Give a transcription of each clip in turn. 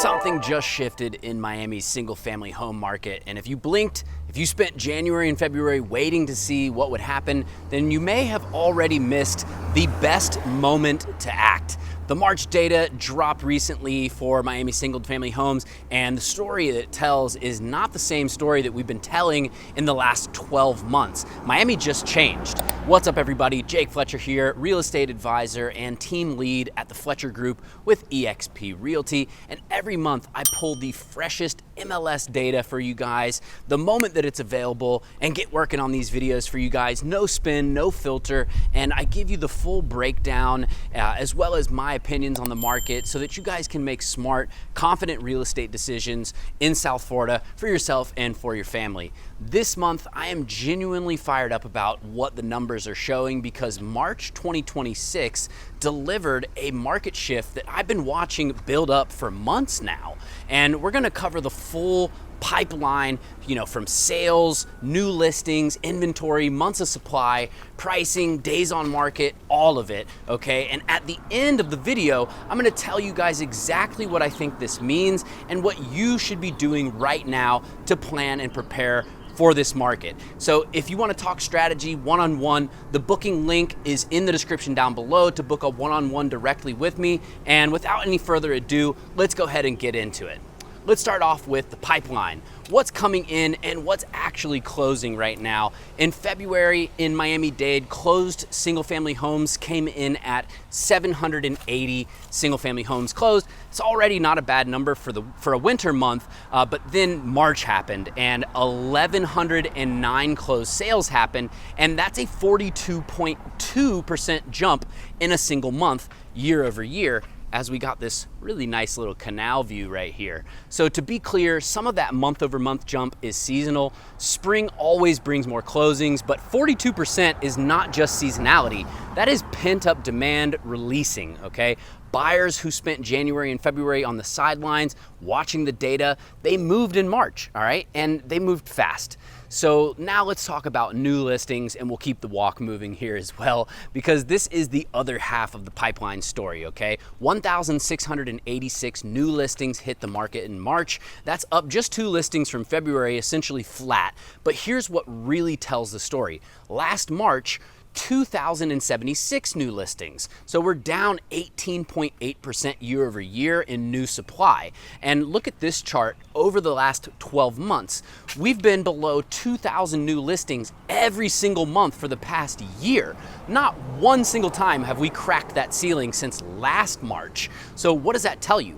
Something just shifted in Miami's single-family home market, and if you blinked, if you spent January and February waiting to see what would happen, then you may have already missed the best moment to act. The March data dropped recently for Miami single-family homes, and the story that it tells is not the same story that we've been telling in the last 12 months. Miami just changed. What's up, everybody? Jake Fletcher here, real estate advisor and team lead at the Fletcher Group with eXp Realty, and every month I pull the freshest MLS data for you guys the moment that it's available and get working on these videos for you guys. No spin, no filter, and I give you the full breakdown as well as my opinions on the market so that you guys can make smart, confident real estate decisions in South Florida for yourself and for your family. This month, I am genuinely fired up about what the numbers are showing because March 2026 delivered a market shift that I've been watching build up for months now. And we're gonna cover the full pipeline, from sales, new listings, inventory, months of supply, pricing, days on market, all of it, okay? And at the end of the video, I'm gonna tell you guys exactly what I think this means and what you should be doing right now to plan and prepare for this market. So if you want to talk strategy one-on-one, the booking link is in the description down below to book a one-on-one directly with me. And without any further ado, let's go ahead and get into it. Let's start off with the pipeline. What's coming in and what's actually closing right now. In February in Miami-Dade, closed single-family homes came in at 780 single-family homes closed. It's already not a bad number for a winter month, but then March happened and 1,109 closed sales happened, and that's a 42.2% jump in a single month year over year, as we got this really nice little canal view right here. So to be clear, some of that month over month jump is seasonal. Spring always brings more closings, but 42% is not just seasonality. That is pent up demand releasing, okay? Buyers who spent January and February on the sidelines watching the data, they moved in March, all right? And they moved fast. So now let's talk about new listings, and we'll keep the walk moving here as well, because this is the other half of the pipeline story, okay? 1,686 new listings hit the market in March. That's up just 2 listings from February, essentially flat. But here's what really tells the story. Last March, 2,076 new listings. So we're down 18.8% year over year in new supply. And look at this chart over the last 12 months. We've been below 2,000 new listings every single month for the past year. Not one single time have we cracked that ceiling since last March. So what does that tell you?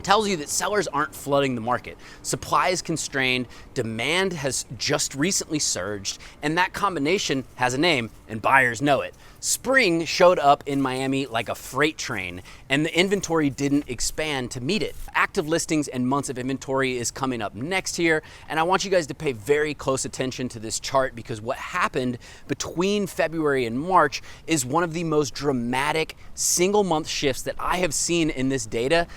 Tells you that sellers aren't flooding the market. Supply is constrained, demand has just recently surged, and that combination has a name, and buyers know it. Spring showed up in Miami like a freight train, and the inventory didn't expand to meet it. Active listings and months of inventory is coming up next here, and I want you guys to pay very close attention to this chart because what happened between February and March is one of the most dramatic single month shifts that I have seen in this data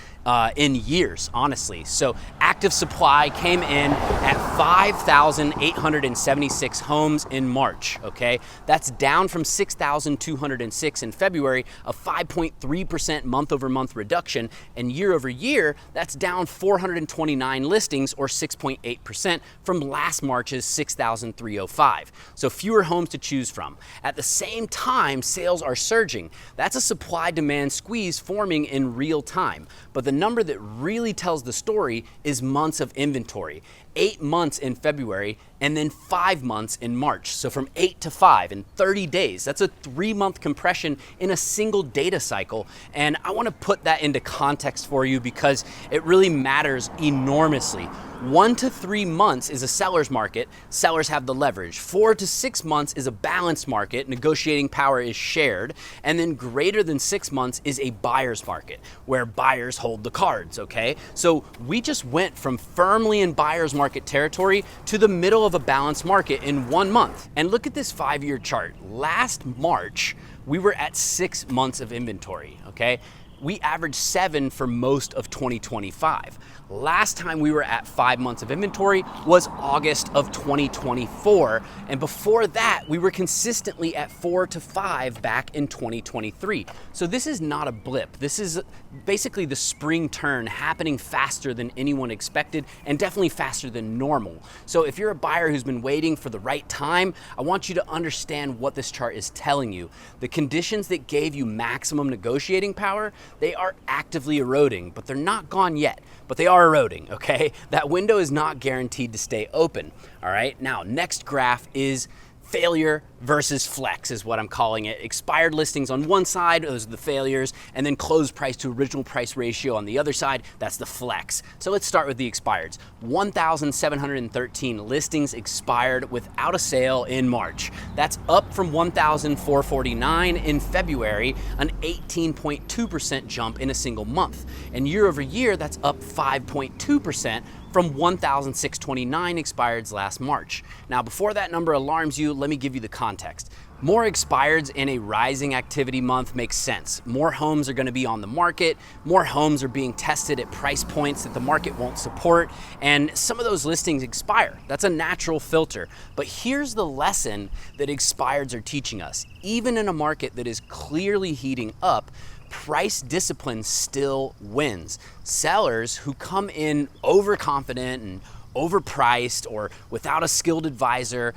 in years, honestly. So active supply came in at 5,876 homes in March, okay? That's down from 6,206 in February, a 5.3% month over month reduction, and year over year, that's down 429 listings or 6.8% from last March's 6,305. So fewer homes to choose from. At the same time, sales are surging. That's a supply demand squeeze forming in real time. But the number that really tells the story is months of inventory. 8 months in February and then 5 months in March. So from 8 to 5 in 30 days. That's a 3-month compression in a single data cycle. And I want to put that into context for you because it really matters enormously. 1 to 3 months is a seller's market. Sellers have the leverage. 4 to 6 months is a balanced market. Negotiating power is shared. And then greater than 6 months is a buyer's market where buyers hold the cards, okay? So we just went from firmly in buyer's market territory to the middle of a balanced market in 1 month. And look at this 5-year chart. Last March, we were at 6 months of inventory, okay? We averaged 7 for most of 2025. Last time we were at 5 months of inventory was August of 2024. And before that, we were consistently at 4 to 5 back in 2023. So this is not a blip. This is basically the spring turn happening faster than anyone expected and definitely faster than normal. So if you're a buyer who's been waiting for the right time, I want you to understand what this chart is telling you. The conditions that gave you maximum negotiating power, they are actively eroding, but they're not gone yet, but they are eroding, okay? That window is not guaranteed to stay open, all right? Now, next graph is failure versus flex is what I'm calling it. Expired listings on one side, those are the failures, and then closed price to original price ratio on the other side, that's the flex. So let's start with the expireds. 1,713 listings expired without a sale in March. That's up from 1,449 in February, an 18.2% jump in a single month. And year over year, that's up 5.2% from 1,629 expireds last March. Now, before that number alarms you, let me give you the context. More expireds in a rising activity month makes sense. More homes are going to be on the market, more homes are being tested at price points that the market won't support, and some of those listings expire. That's a natural filter. But here's the lesson that expireds are teaching us. Even in a market that is clearly heating up, price discipline still wins. Sellers who come in overconfident and overpriced or without a skilled advisor,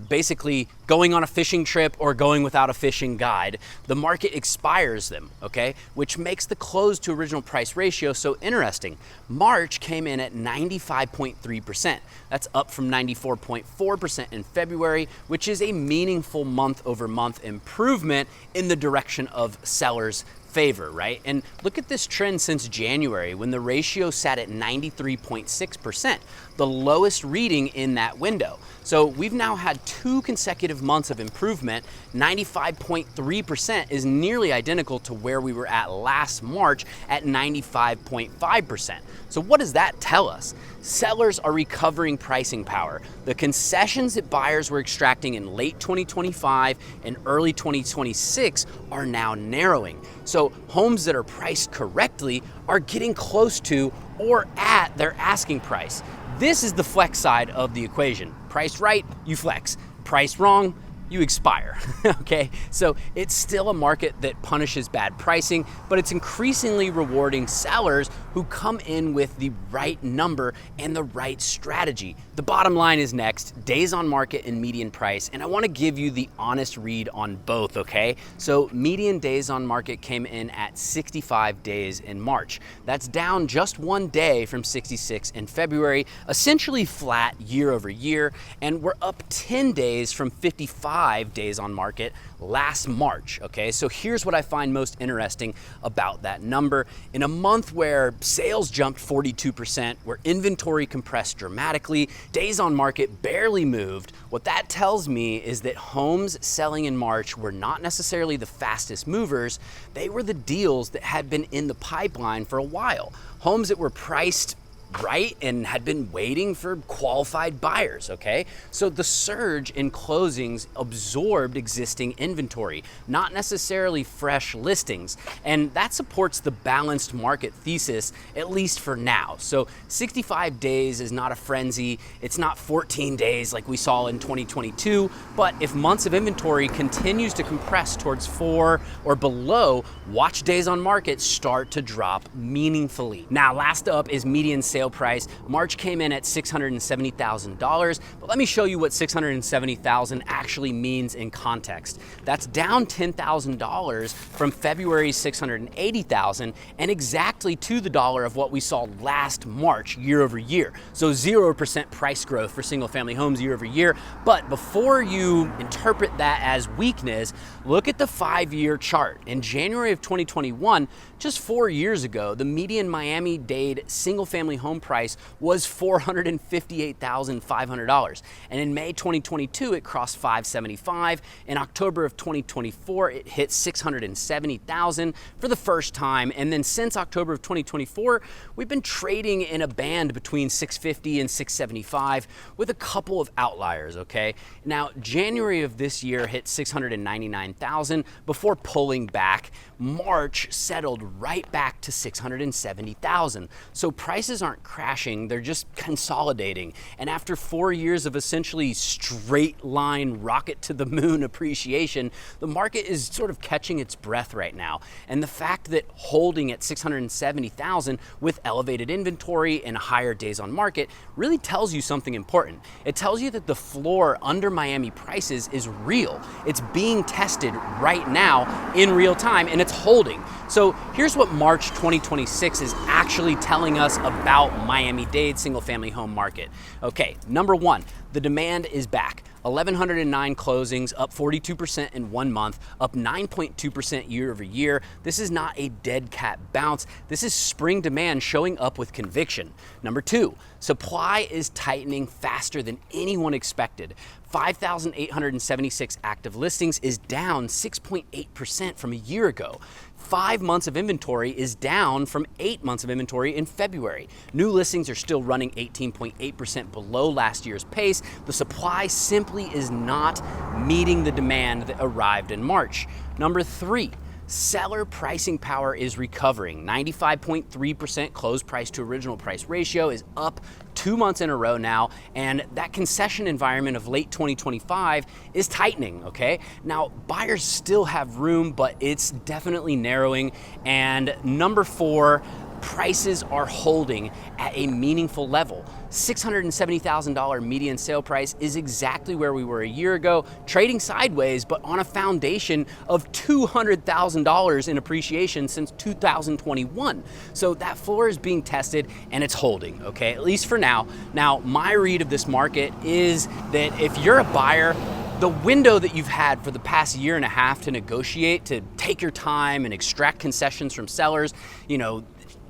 basically going on a fishing trip or going without a fishing guide, the market expires them, okay? Which makes the close to original price ratio so interesting. March came in at 95.3%. That's up from 94.4% in February, which is a meaningful month over month improvement in the direction of sellers' favor, right? And look at this trend since January when the ratio sat at 93.6%, the lowest reading in that window. So we've now had 2 consecutive months of improvement. 95.3% is nearly identical to where we were at last March at 95.5%. So what does that tell us? Sellers are recovering pricing power. The concessions that buyers were extracting in late 2025 and early 2026 are now narrowing. So homes that are priced correctly are getting close to or at their asking price. This is the flex side of the equation. Price right, you flex. Price wrong, you expire, okay? So it's still a market that punishes bad pricing, but it's increasingly rewarding sellers who come in with the right number and the right strategy. The bottom line is next, days on market and median price, and I wanna give you the honest read on both, okay? So median days on market came in at 65 days in March. That's down just 1 day from 66 in February, essentially flat year over year, and we're up 10 days from 55 days on market last March, okay? So here's what I find most interesting about that number. In a month where sales jumped 42%, where inventory compressed dramatically, days on market barely moved, what that tells me is that homes selling in March were not necessarily the fastest movers, they were the deals that had been in the pipeline for a while. Homes that were priced right and had been waiting for qualified buyers, okay? So the surge in closings absorbed existing inventory, not necessarily fresh listings. And that supports the balanced market thesis, at least for now. So 65 days is not a frenzy. It's not 14 days like we saw in 2022. But if months of inventory continues to compress towards 4 or below, watch days on market start to drop meaningfully. Now, last up is median sale price. March came in at $670,000, but let me show you what $670,000 actually means in context. That's down $10,000 from February's $680,000 and exactly to the dollar of what we saw last March year over year. So 0% price growth for single family homes year over year. But before you interpret that as weakness, look at the 5-year chart. In January of 2021, just 4 years ago, the median Miami-Dade single family home price was $458,500. And in May 2022, it crossed $575,000. In October of 2024, it hit $670,000 for the first time. And then since October of 2024, we've been trading in a band between $650,000 and $675,000 with a couple of outliers, okay? Now, January of this year hit $699,000 before pulling back. March settled right back to $670,000. So prices aren't aren't crashing, they're just consolidating. And after 4 years of essentially straight line rocket to the moon appreciation, the market is sort of catching its breath right now. And the fact that holding at 670,000 with elevated inventory and higher days on market really tells you something important. It tells you that the floor under Miami prices is real. It's being tested right now in real time, and it's holding. So here's what March 2026 is actually telling us about Miami-Dade single-family home market. Okay, number one, the demand is back. 1,109 closings, up 42% in 1 month, up 9.2% year over year. This is not a dead cat bounce. This is spring demand showing up with conviction. Number two, supply is tightening faster than anyone expected. 5,876 active listings is down 6.8% from a year ago. 5 months of inventory is down from 8 months of inventory in February. New listings are still running 18.8% below last year's pace. The supply simply is not meeting the demand that arrived in March. Number three, seller pricing power is recovering. 95.3% close price to original price ratio is up 2 months in a row now, and that concession environment of late 2025 is tightening, okay? Now, buyers still have room, but it's definitely narrowing. And number four, prices are holding at a meaningful level. $670,000 median sale price is exactly where we were a year ago, trading sideways, but on a foundation of $200,000 in appreciation since 2021. So that floor is being tested and it's holding, okay, at least for now. Now, my read of this market is that if you're a buyer, the window that you've had for the past year and a half to negotiate, to take your time and extract concessions from sellers,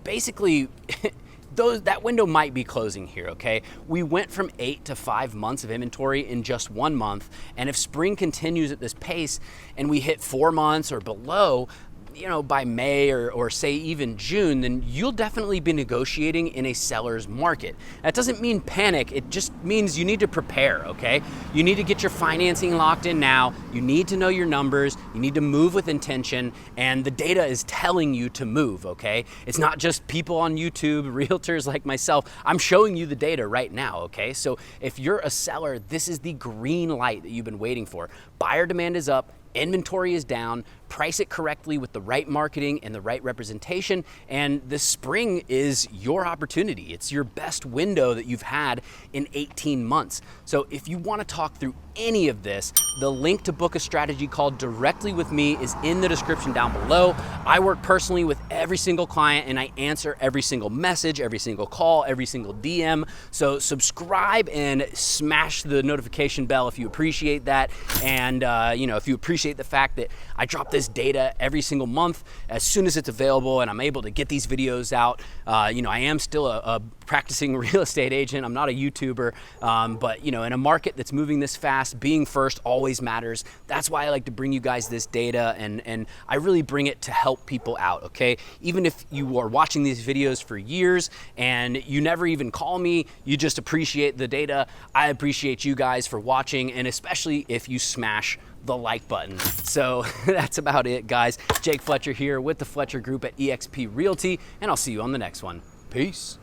basically, that window might be closing here, okay? We went from 8 to 5 months of inventory in just 1 month, and if spring continues at this pace and we hit 4 months or below, by May or say even June, then you'll definitely be negotiating in a seller's market. That doesn't mean panic, it just means you need to prepare, okay? You need to get your financing locked in now, you need to know your numbers, you need to move with intention, and the data is telling you to move, okay? It's not just people on YouTube, realtors like myself, I'm showing you the data right now, okay? So if you're a seller, this is the green light that you've been waiting for. Buyer demand is up, inventory is down, price it correctly with the right marketing and the right representation, and the spring is your opportunity. It's your best window that you've had in 18 months. So if you want to talk through any of this, the link to book a strategy call directly with me is in the description down below. I work personally with every single client and I answer every single message, every single call, every single DM. So subscribe and smash the notification bell if you appreciate that. And if you appreciate the fact that I drop this data every single month as soon as it's available and I'm able to get these videos out. I am still a practicing real estate agent. I'm not a YouTuber, but in a market that's moving this fast, being first always matters. That's why I like to bring you guys this data, and I really bring it to help people out, okay? Even if you are watching these videos for years and you never even call me, you just appreciate the data, I appreciate you guys for watching, and especially if you smash the like button. So that's about it, guys. Jake Fletcher here with the Fletcher Group at eXp Realty, and I'll see you on the next one. Peace.